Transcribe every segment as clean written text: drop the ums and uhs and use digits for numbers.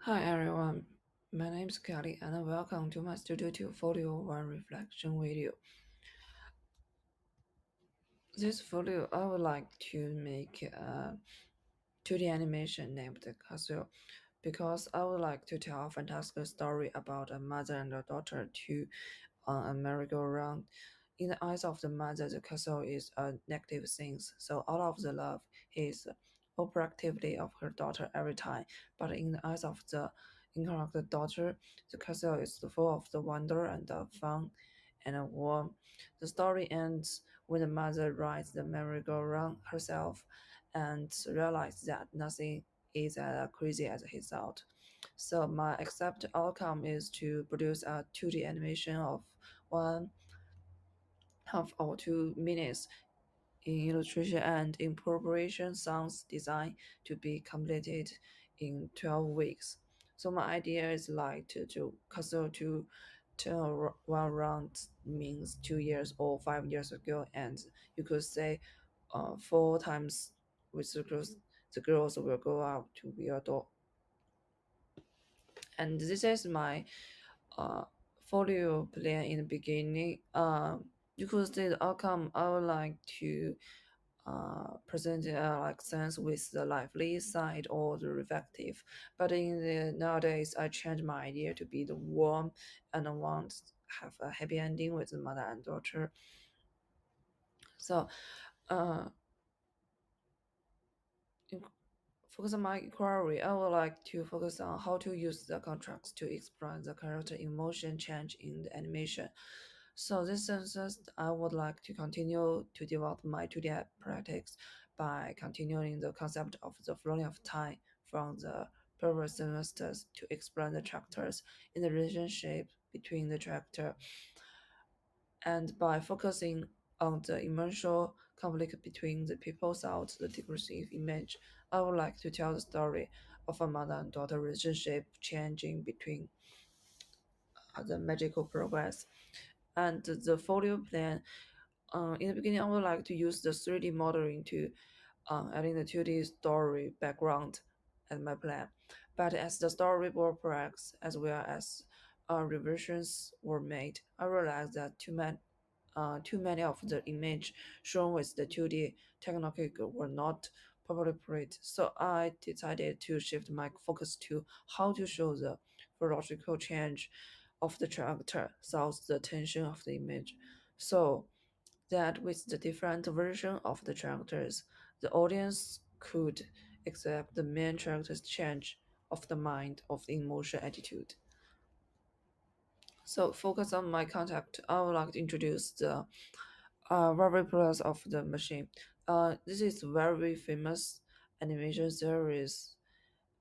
Hi everyone, my name is Kelly and welcome to my Studio 2 Folio 1 reflection video. This folio I would like to make a 2D animation named Casio because I would like to tell a fantastic story about a mother and a daughter to on a merry-go-round. In the eyes of the mother, the castle is a negative thing, so all of the love is overactivity of her daughter every time. But in the eyes of the incorrect daughter, the castle is full of the wonder and the fun and warm. The story ends when the mother rides the merry-go-round herself and realizes that nothing is as crazy as he thought. So my accepted outcome is to produce a 2D animation of 1.5 or 2 minutes in illustration and in preparation sounds design to be completed in 12 weeks. So my idea is like to Castle to turn one round means 2 years or 5 years ago, and you could say 4 times with the girls will go out to be adult. And this is my uh, folio plan in the beginning. You could see the outcome. I would like to present like sense with the lively side or the reflective. But in the nowadays, I changed my idea to be the warm and I want to have a happy ending with the mother and daughter. So, uh, in- focus on my inquiry, I would like to focus on how to use the contracts to explain the character emotion change in the animation. So this census, I would like to continue to develop my 2D practice by continuing the concept of the flowing of time from the previous semesters to explain the characters in the relationship between the character and by focusing on the emotional conflict between the people throughout the degressive image, I would like to tell the story of a mother and daughter relationship changing between the magical progress. And the folio plan, in the beginning, I would like to use the 3D modeling to adding the 2D story background as my plan. But as the storyboard progressed, as well as revisions were made, I realized that too many of the image shown with the 2D technology were not properly printed. So I decided to shift my focus to how to show the physiological change of the character without the tension of the image. So that with the different version of the characters, the audience could accept the main character's change of the mind, of the emotion, attitude. So focus on my contact. I would like to introduce the Warrior Plus of the Machine. This is very famous animation series,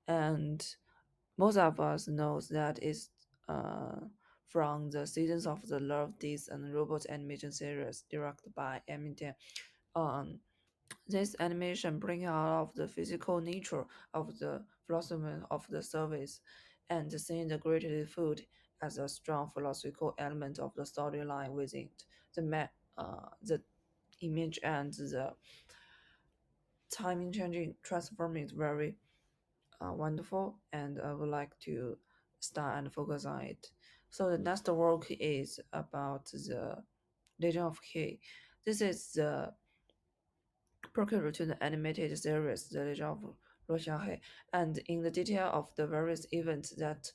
and most of us knows that it's from the Seasons of the Love Death and Robot animation series directed by Eminem. Um, this animation bring out of the physical nature of the philosophy of the service and seeing the greater food as a strong philosophical element of the storyline within it. The image and the timing changing transforming is very wonderful, and I would like to start and focus on it. So the next work is about the Legend of He. This is the prequel to the animated series The Legend of Luo Xiaohe, and in the detail of the various events that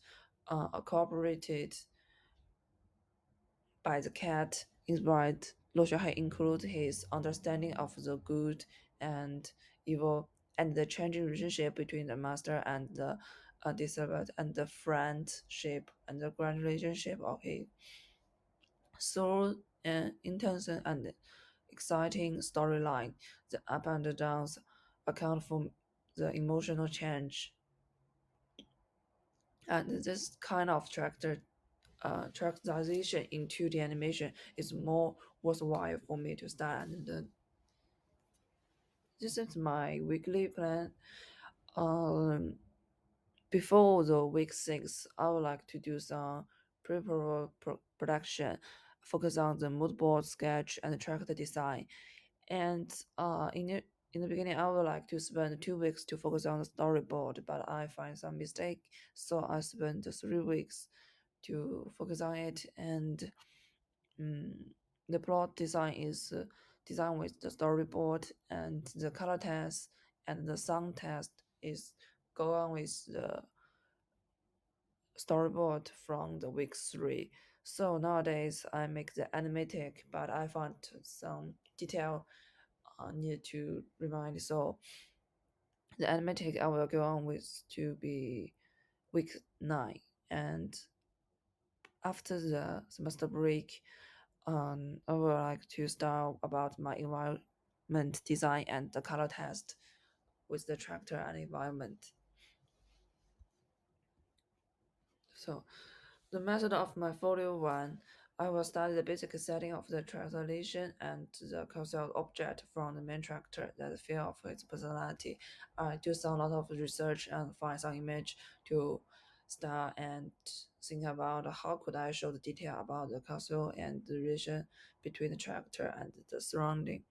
cooperated by the cat inspired Luo Xiaohe include his understanding of the good and evil and the changing relationship between the master and the disciple and the friendship and the grand relationship of his so an intense and exciting storyline. The up and downs account for the emotional change, and this kind of characterization into the animation is more worthwhile for me to start. And then this is my weekly plan. Um, Before the week 6, I would like to do some production, focus on the mood board sketch and character design. And in it, In the beginning, I would like to spend 2 weeks to focus on the storyboard, but I find some mistake, so I spent 3 weeks to focus on it. And mm, the plot design is designed with the storyboard, and the color test and the sound test is go on with the storyboard from the week 3. So nowadays I make the animatic, but I found some detail need to remind. So the animatic I will go on with to be week 9, and after the semester break, I would like to start about my environment design and the color test with the tractor and environment. So the method of my folio 1, I will study the basic setting of the translation and the causal object from the main character that feel of its personality. I do some lot of research and find some image to start and think about how could I show the detail about the causal and the relation between the character and the surrounding,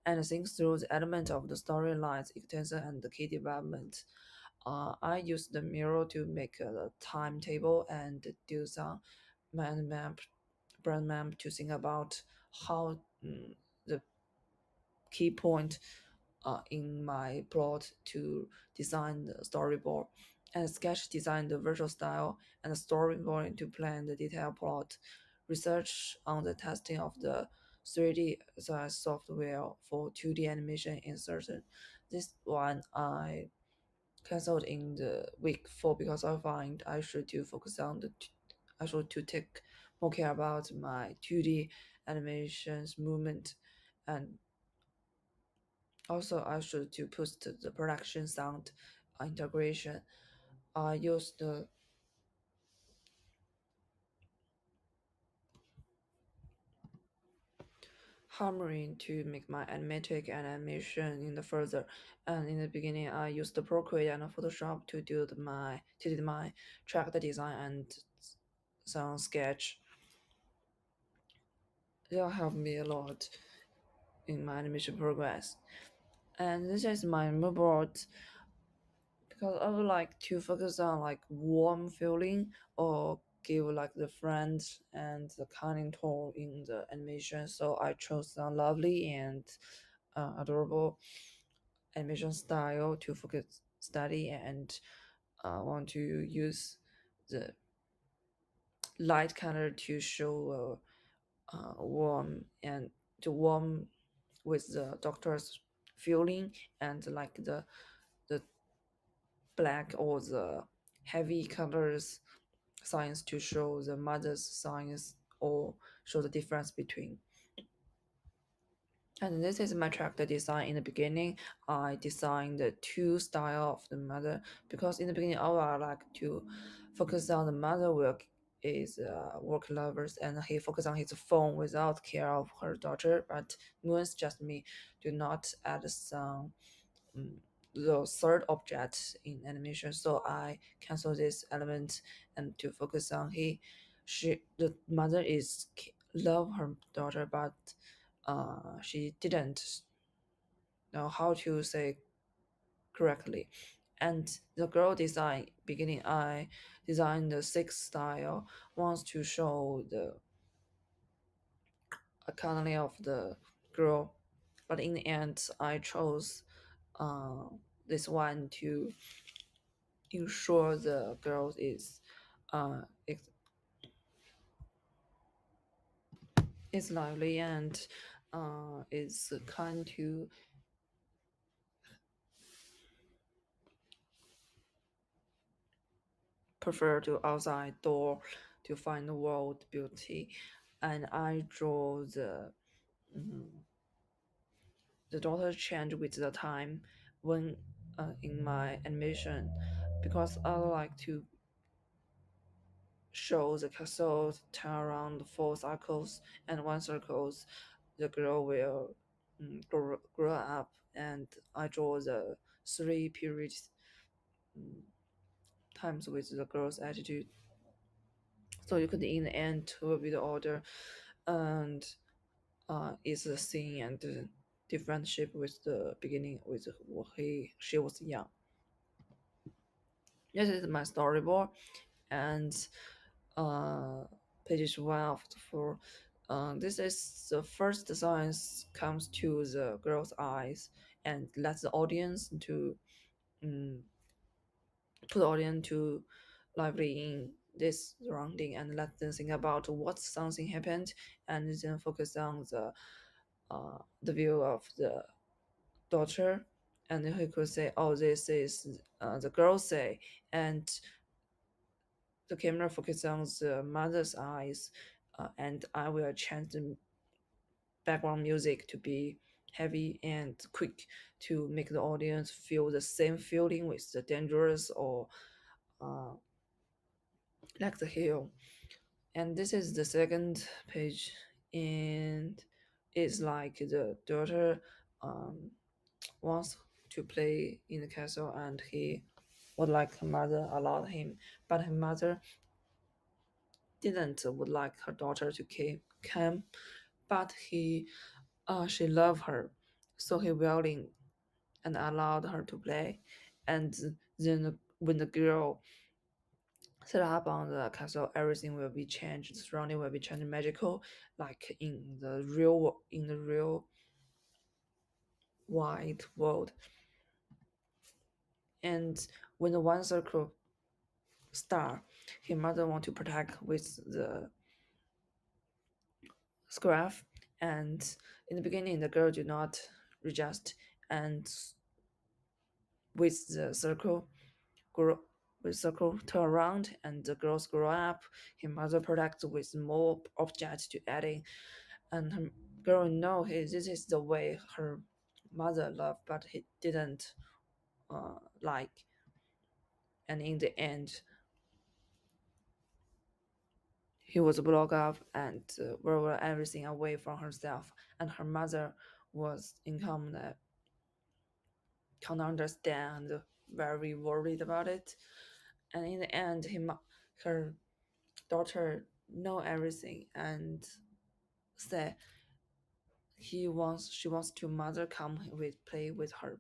and think through the element of the storylines, extension, and the key development. I use the mirror to make a timetable and do some mind map, brand map to think about how the key point in my plot to design the storyboard, and sketch design the visual style and storyboard to plan the detailed plot, research on the testing of the 3D as well as software for 2D animation insertion. This one I cancelled in the week 4 because I find I should to focus on I should to take more care about my 2D animations movement, and also I should to push the production sound integration. I use the Xamarin to make my animatic and animation in the further. And in the beginning, I used the Procreate and Photoshop to do my track the design and some sketch. They'll help me a lot in my animation progress. And this is my mood board because I would like to focus on like warm feeling or give like the friends and the cunning tone in the animation. So I chose some lovely and adorable animation style to focus study, and want to use the light color to show warm and to warm with the doctor's feeling, and like the black or the heavy colors signs to show the mother's signs or show the difference between. And this is my character design. In the beginning, I designed the two style of the mother because in the beginning I would like to focus on the mother work is work lovers, and he focus on his phone without care of her daughter. But Moon's just me do not add some um, the third object in animation, so I cancel this element and to focus on the mother is love her daughter, but she didn't know how to say correctly. And the girl design beginning, I designed the six style wants to show the economy of the girl, but in the end I chose uh, this one to ensure the girl uh, is lively and is kind to prefer to outside door to find the world beauty. And I draw mm, the daughter change with the time when in my animation, because I like to show the castle turn around 4 circles, and 1 circles the girl will grow up, and I draw the 3 periods mm, times with the girl's attitude. So you could in the end will be the order, and is the scene and different shape with the beginning with she was young. This is my storyboard, and uh, page 1 of 4. This is the first science comes to the girl's eyes and lets the audience to um, put the audience to lively in this surrounding and let them think about what something happened and then focus on the view of the daughter, and he could say, oh, this is the girl say, and the camera focuses on the mother's eyes, and I will change the background music to be heavy and quick to make the audience feel the same feeling with the dangerous or uh, like the hill. And this is the second page, and it's like the daughter um, wants to play in the castle, and he would like her mother allowed him, but her mother didn't would like her daughter to come, but she loved her, so he willing and allowed her to play. And then when the girl set up on the castle, everything will be changed. The surrounding will be changed magical, like in the real wide world. And when the one circle star, his mother want to protect with the scarf, and in the beginning the girl do not reject, and with the circle grow with circle turn around and the girls grow up, his mother protects with more objects to adding, and her girl know this is the way her mother loved, but he didn't like, and in the end he was blocked up and were everything away from herself, and her mother was income that can't understand, very worried about it, and in the end her daughter know everything and say she wants to mother come with play with her,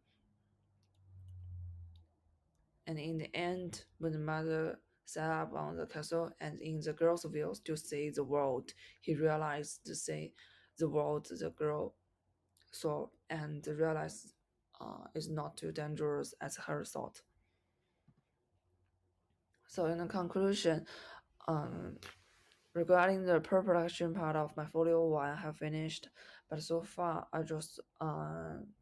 and in the end when the mother sat up on the castle and in the girl's view to see the world, he realized to see the world the girl saw and realized is not too dangerous as her thought. So in the conclusion, um, regarding the pre-production part of my folio one, I have finished, but so far I just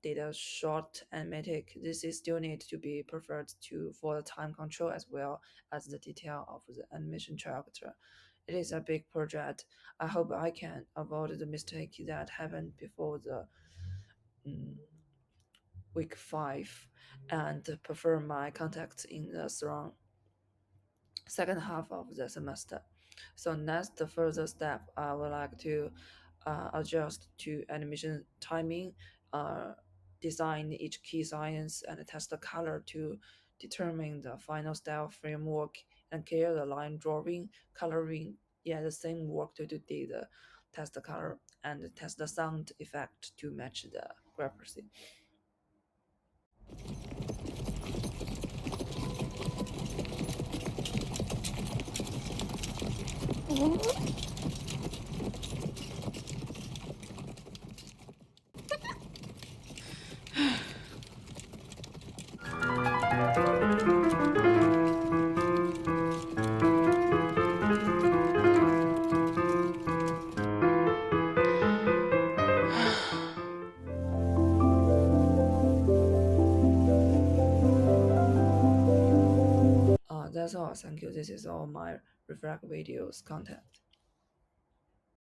did a short animatic. This is still need to be preferred to for the time control as well as the detail of the animation character. It is a big project. I hope I can avoid the mistake that happened before the mm, week 5 and prefer my contacts in the surround second half of the semester. So next, the further step, I would like to adjust to animation timing, uh, design each key science, and test the color to determine the final style framework and clear the line drawing, coloring. Yeah, the same work to do the test the color and test the sound effect to match the accuracy. That's all. Thank you. This is all my reflect videos content.